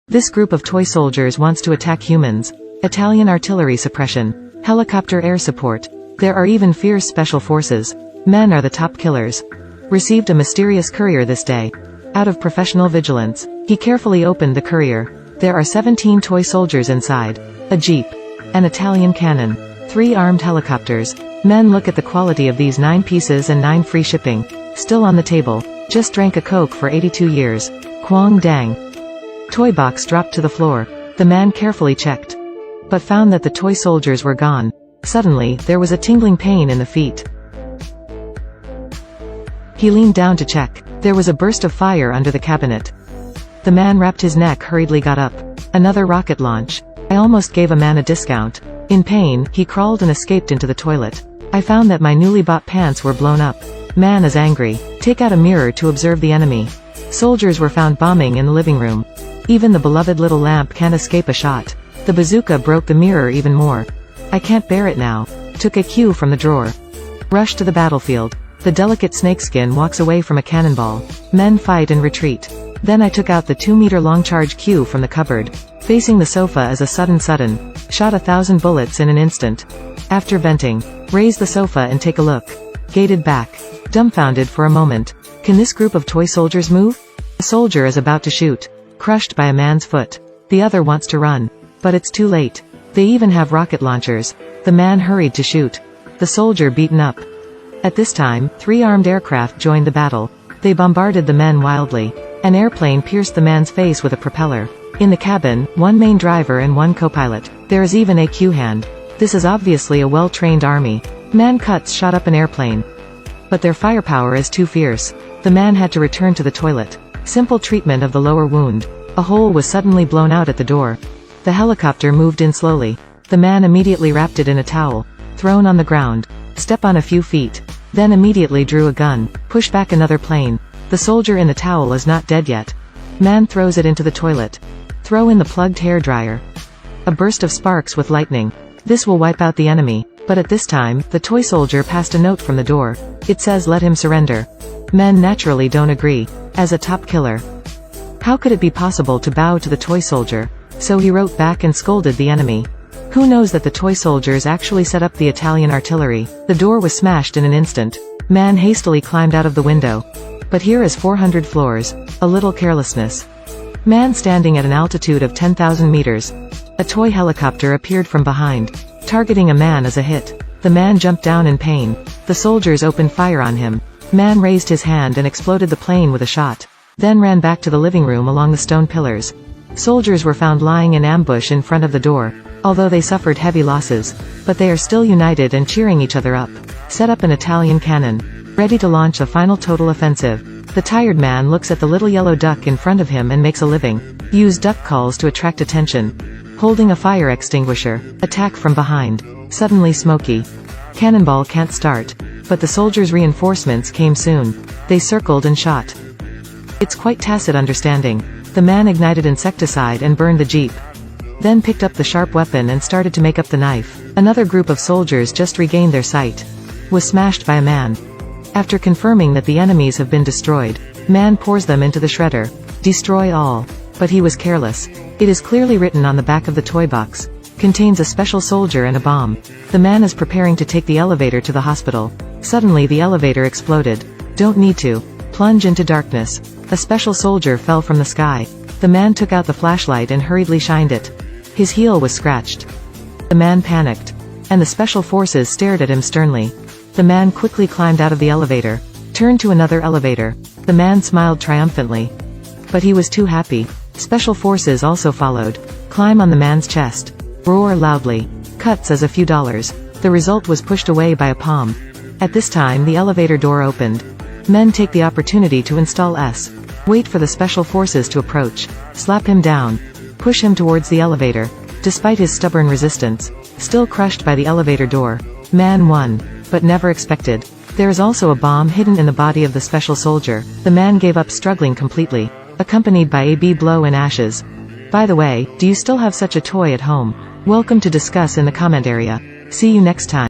This group of toy soldiers wants to attack humans. Italian artillery suppression. Helicopter air support. There are even fierce special forces. Men are the top killers. Received a mysterious courier this day. Out of professional vigilance, he carefully opened the courier. There are 17 toy soldiers inside. A jeep. An Italian cannon. 3 armed helicopters. Men look at the quality of these 9 pieces and 9 free shipping. Still on the table. Just drank a Coke for 82 years. Kwang dang. Toy box dropped to the floor. The man carefully checked, but found that the toy soldiers were gone. Suddenly, there was a tingling pain in the feet. He leaned down to check. There was a burst of fire under the cabinet. The man wrapped his neck, hurriedly got up. Another rocket launch. I almost gave a man a discount. In pain, he crawled and escaped into the toilet. I found that my newly bought pants were blown up. Man is angry. Take out a mirror to observe the enemy. Soldiers were found bombing in the living room. Even the beloved little lamp can't escape a shot. The bazooka broke the mirror even more. I can't bear it now. Took a cue from the drawer. Rushed to the battlefield. The delicate snakeskin walks away from a cannonball. Men fight and retreat. Then I took out the 2-meter-long charge cue from the cupboard. Facing the sofa is a sudden. Shot 1,000 bullets in an instant. After venting, raise the sofa and take a look. Gated back. Dumbfounded for a moment. Can this group of toy soldiers move? A soldier is about to shoot. Crushed by a man's foot. The other wants to run. But it's too late. They even have rocket launchers. The man hurried to shoot. The soldier beaten up. At this time, 3 armed aircraft joined the battle. They bombarded the men wildly. An airplane pierced the man's face with a propeller. In the cabin, 1 main driver and 1 co-pilot. There is even a cue hand. This is obviously a well-trained army. Man cuts shot up an airplane. But their firepower is too fierce. The man had to return to the toilet. Simple treatment of the lower wound. A hole was suddenly blown out at the door. The helicopter moved in slowly. The man immediately wrapped it in a towel. Thrown on the ground. Step on a few feet. Then immediately drew a gun. Push back another plane. The soldier in the towel is not dead yet. Man throws it into the toilet. Throw in the plugged hair dryer. A burst of sparks with lightning. This will wipe out the enemy. But at this time, the toy soldier passed a note from the door. It says let him surrender. Men naturally don't agree. As a top killer, how could it be possible to bow to the toy soldier? So he wrote back and scolded the enemy. Who knows that the toy soldiers actually set up the Italian artillery? The door was smashed in an instant. Man hastily climbed out of the window. But here is 400 floors. A little carelessness. Man standing at an altitude of 10,000 meters. A toy helicopter appeared from behind. Targeting a man as a hit. The man jumped down in pain. The soldiers opened fire on him. Man raised his hand and exploded the plane with a shot. Then ran back to the living room along the stone pillars. Soldiers were found lying in ambush in front of the door. Although they suffered heavy losses. But they are still united and cheering each other up. Set up an Italian cannon. Ready to launch a final total offensive. The tired man looks at the little yellow duck in front of him and makes a living. Use duck calls to attract attention. Holding a fire extinguisher. Attack from behind. Suddenly smoky. Cannonball can't start. But the soldiers' reinforcements came soon. They circled and shot. It's quite tacit understanding. The man ignited insecticide and burned the jeep. Then picked up the sharp weapon and started to make up the knife. Another group of soldiers just regained their sight. Was smashed by a man. After confirming that the enemies have been destroyed, man pours them into the shredder. Destroy all. But he was careless. It is clearly written on the back of the toy box. Contains a special soldier and a bomb. The man is preparing to take the elevator to the hospital. Suddenly the elevator exploded. Don't need to. Plunge into darkness. A special soldier fell from the sky. The man took out the flashlight and hurriedly shined it. His heel was scratched. The man panicked. And the special forces stared at him sternly. The man quickly climbed out of the elevator. Turned to another elevator. The man smiled triumphantly. But he was too happy. Special forces also followed. Climb on the man's chest. Roar loudly. Cuts as a few dollars. The result was pushed away by a palm. At this time the elevator door opened. Men take the opportunity to install S. Wait for the special forces to approach. Slap him down. Push him towards the elevator. Despite his stubborn resistance. Still crushed by the elevator door. Man won. But never expected. There is also a bomb hidden in the body of the special soldier. The man gave up struggling completely. Accompanied by a blow in ashes. By the way, do you still have such a toy at home? Welcome to discuss in the comment area. See you next time.